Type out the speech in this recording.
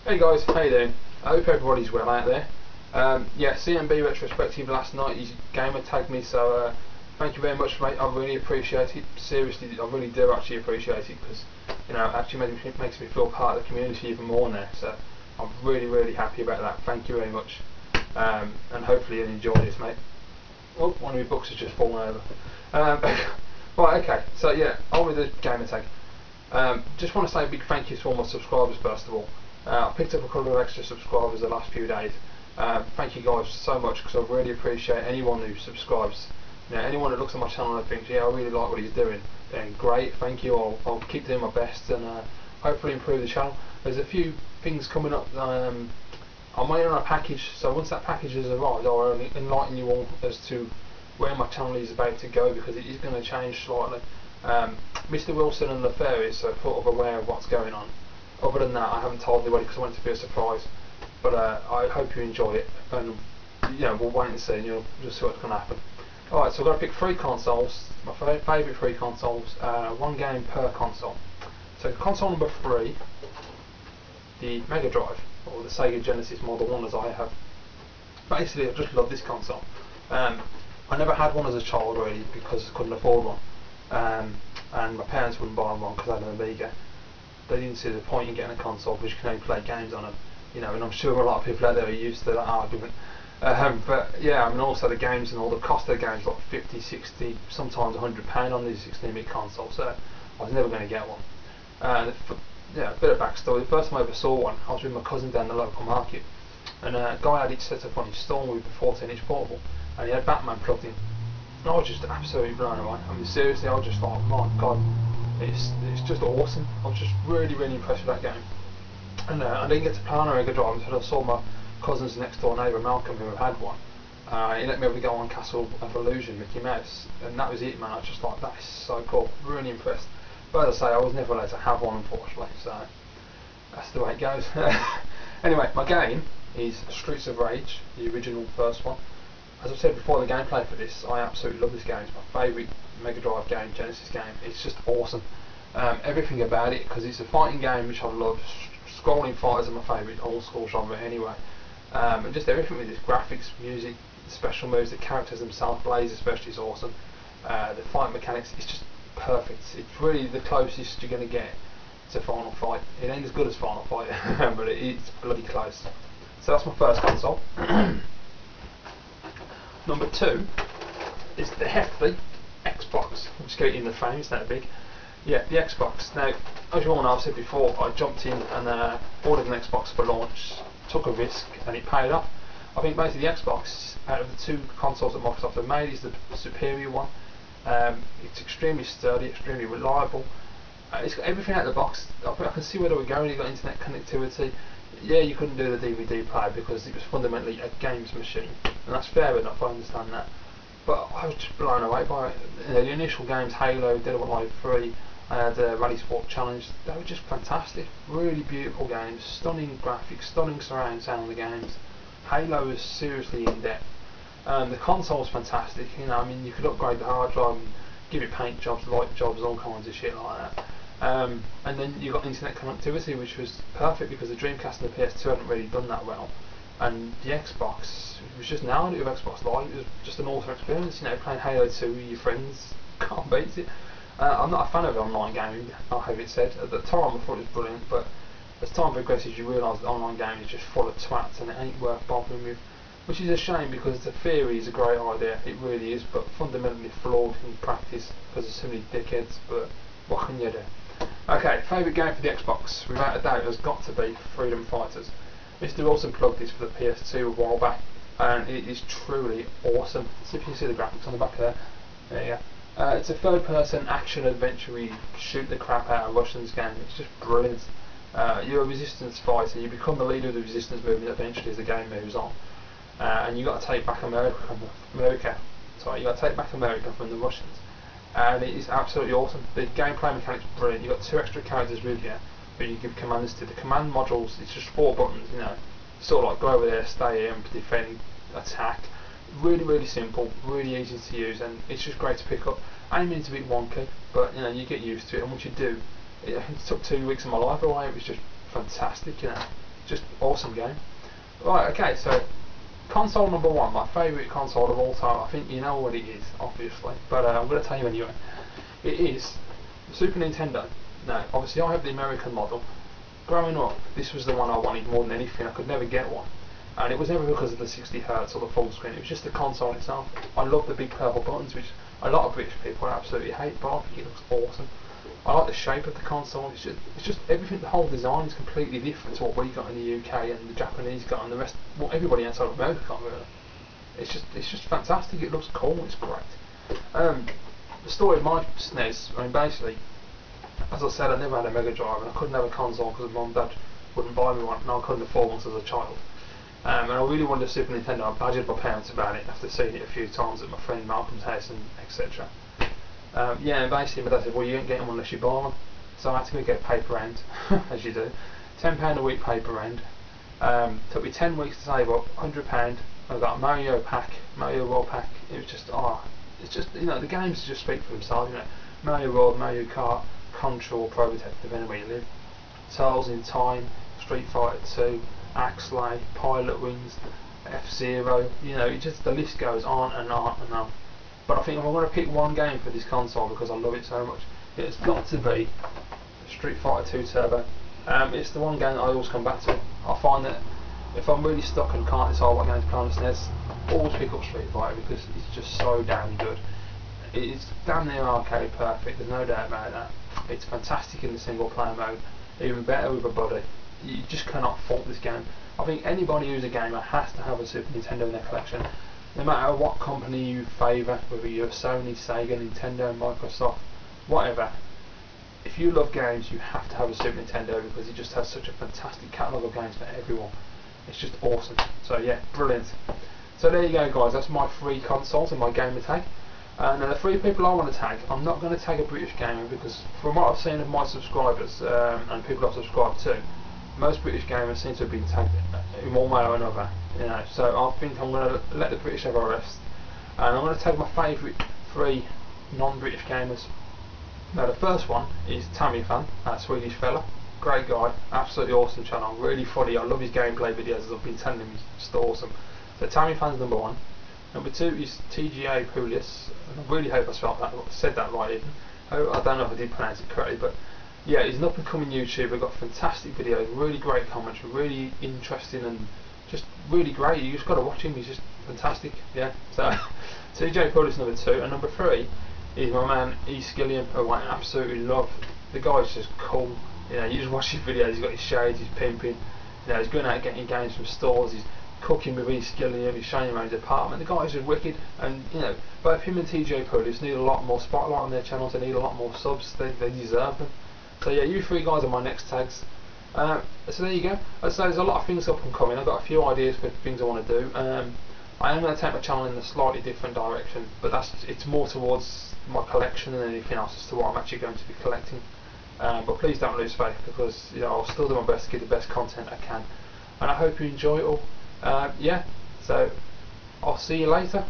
Hey guys, how you doing? I hope everybody's well out there. Yeah, CMB retrospective last night. His gamer tagged me, so thank you very much, mate. I really appreciate it. Seriously, I really do actually appreciate it because it actually makes me feel part of the community even more now. So I'm really happy about that. Thank you very much, and hopefully you'll enjoy this, mate. Oh, one of my books has just fallen over. Right, okay. So yeah, on with the gamer tag. Just want to say a big thank you to all my subscribers first of all. I picked up a couple of extra subscribers the last few days. Thank you guys so much because I really appreciate anyone who subscribes. Anyone that looks at my channel and thinks, yeah, I really like what he's doing, then great, thank you. I'll keep doing my best and hopefully improve the channel. There's a few things coming up. I'm waiting on a package, so once that package has arrived, I'll enlighten you all as to where my channel is about to go because it is going to change slightly. Mr. Wilson and the fairies are sort of aware of what's going on. Other than that, I haven't told anybody because I want it to be a surprise. But I hope you enjoy it, and we'll wait and see, and you'll just see what's going to happen. Alright, so I've got to pick 3 consoles, my favourite 3 consoles, 1 game per console. So console number 3, the Mega Drive, or the Sega Genesis Model 1 as I have. Basically, I just love this console. I never had one as a child really because I couldn't afford one. And my parents wouldn't buy one because I had an Amiga. They didn't see the point in getting a console because you can only play games on them. And I'm sure a lot of people out there are used to that argument. But yeah, I mean also the games and all the cost of the games, like 50, 60, sometimes £100 on these 16-bit consoles. So I was never going to get one. Yeah, a bit of backstory. The first time I ever saw one, I was with my cousin down the local market, and a guy had it set up on his stall with a 14-inch portable, and he had Batman plugged in. And I was just absolutely blown away. I mean seriously, I was just like, my God, it's just awesome. I was just really impressed with that game. And I didn't get to play on a Mega Drive until I saw my cousin's next door neighbour Malcolm who had one. He let me able to go on Castle of Illusion, Mickey Mouse, and that was it, man. I was just like, that is so cool, really impressed. But as I say, I was never allowed to have one, unfortunately, so that's the way it goes. Anyway, my game is Streets of Rage, the original first one. As I've said before, the gameplay for this, I absolutely love this game. It's my favourite Mega Drive game, Genesis game. It's just awesome. Everything about it, because it's a fighting game which I love. Scrolling fighters are my favourite old school genre anyway. And just everything with this, graphics, music, the special moves, the characters themselves, Blaze especially is awesome. The fight mechanics, it's just perfect. It's really the closest you're going to get to Final Fight. It ain't as good as Final Fight, but it's bloody close. So that's my first console. Number 2 is the hefty Xbox. I'm just getting in the frame, it's that big. Yeah, the Xbox. Now, as you all know, I've said before, I jumped in and ordered an Xbox for launch, took a risk, and it paid off. I think basically the Xbox, out of the 2 consoles that Microsoft have made, is the superior one. It's extremely sturdy, extremely reliable. It's got everything out of the box. I can see where they were going. You've got internet connectivity. Yeah, you couldn't do the DVD player because it was fundamentally a games machine, and that's fair enough, I understand that. But I was just blown away by it. The initial games, Halo, Dead or Alive 3, the Rally Sport Challenge, they were just fantastic. Really beautiful games, stunning graphics, stunning surround sound of the games. Halo is seriously in depth. The console is fantastic. I mean, you could upgrade the hard drive and give it paint jobs, light jobs, all kinds of shit like that. And then you got internet connectivity, which was perfect because the Dreamcast and the PS2 hadn't really done that well. And the Xbox, it was just nailed it with Xbox Live. It was just an awesome experience. Playing Halo 2 with your friends, can't beat it. I'm not a fan of online gaming, I'll have it said. At the time I thought it was brilliant, but as time progresses you realise that online gaming is just full of twats and it ain't worth bothering with. Which is a shame because the theory is a great idea, it really is, but fundamentally flawed in practice because there's so many dickheads, but what can you do? Okay, favourite game for the Xbox, without a doubt, has got to be Freedom Fighters. Mr. Wilson plugged this for the PS2 a while back, and it is truly awesome. See if you can see the graphics on the back there. There you go. It's a third-person action-adventure, shoot the crap out of Russians game. It's just brilliant. You're a resistance fighter. You become the leader of the resistance movement eventually as the game moves on, and you got to take back America. You got to take back America from the Russians. And it is absolutely awesome. The gameplay mechanics are brilliant. You've got 2 extra characters with you who you give commands to. The command modules, it's just 4 buttons, sort of like go over there, stay here, and defend, attack. Really simple, really easy to use, and it's just great to pick up. Aiming's a bit wonky, but you get used to it, and once you do, it took 2 weeks of my life away. It was just fantastic, just awesome game. Right, okay, so console number one, my favourite console of all time. I think you know what it is, obviously, but I'm going to tell you anyway. It is the Super Nintendo. Now, obviously I have the American model. Growing up, this was the one I wanted more than anything. I could never get one. And it was never because of the 60Hz or the full screen, it was just the console itself. I love the big purple buttons, which a lot of British people absolutely hate, but I think it looks awesome. I like the shape of the console. It's just everything. The whole design is completely different to what we got in the UK and the Japanese got, and the rest. Well, everybody outside of America got really. It's just fantastic. It looks cool. It's great. The story of my SNES. I mean, basically, as I said, I never had a Mega Drive, and I couldn't have a console because Mum and Dad wouldn't buy me one, and I couldn't afford one as a child. And I really wanted a Super Nintendo. I badgered my parents about it after seeing it a few times at my friend Malcolm's house and etc. Yeah, and basically my dad said, well, you ain't getting one unless you buy one. So I had to go get a paper round, as you do. £10 a week paper round. Took me 10 weeks to save up, £100. I got a Mario World pack. It was just, it's just, you know, the games just speak for themselves, you know. Mario World, Mario Kart, Control, Pro Detective, depending where you live. Turtles in Time, Street Fighter 2, Axlay, Pilot Wings, F-Zero, you know, the list goes on and on and on. But I think if I'm going to pick one game for this console because I love it so much, it's got to be Street Fighter 2 Turbo. It's the one game that I always come back to. I find that if I'm really stuck and can't decide what game to play on the SNES, I always pick up Street Fighter because it's just so damn good. It's damn near arcade perfect, there's no doubt about that. It's fantastic in the single player mode, even better with a buddy. You just cannot fault this game. I think anybody who's a gamer has to have a Super Nintendo in their collection. No matter what company you favour, whether you're Sony, Sega, Nintendo, Microsoft, whatever, if you love games you have to have a Super Nintendo because it just has such a fantastic catalogue of games for everyone. It's just awesome. So yeah, brilliant. So there you go guys, that's my 3 consoles and my gamer tag. And the 3 people I want to tag, I'm not going to tag a British gamer because from what I've seen of my subscribers and people I've subscribed to, most British gamers seem to have been tagged in one way or another, you know. So I think I'm going to let the British have a rest, and I'm going to tag my favourite 3 non-British gamers. Now the first one is TammyFan, that Swedish fella, great guy, absolutely awesome channel, really funny. I love his gameplay videos, as I've been telling him, he's just awesome. So TammyFan's number 1. Number 2 is TGA Pulis, and I really hope I said that right even. I don't know if I did pronounce it correctly, but yeah, he's an up and coming YouTuber, got fantastic videos, really great comments, really interesting and just really great. You just got to watch him, he's just fantastic. Yeah, so TJ Pulis number 2, and number 3 is my man E Skillian, who I absolutely love. The guy's just cool. You know, you just watch his videos, he's got his shades, he's pimping, you know, he's going out getting games from stores, he's cooking with E Skillian, he's showing him around his apartment. The guy's just wicked, and you know, both him and TJ Pulis need a lot more spotlight on their channels, they need a lot more subs, they deserve them. So yeah, you 3 guys are my next tags. So there you go. So there's a lot of things up and coming. I've got a few ideas for things I want to do. I am going to take my channel in a slightly different direction, but it's more towards my collection than anything else as to what I'm actually going to be collecting. But please don't lose faith because you know I'll still do my best to give the best content I can, and I hope you enjoy it all. Yeah, so I'll see you later.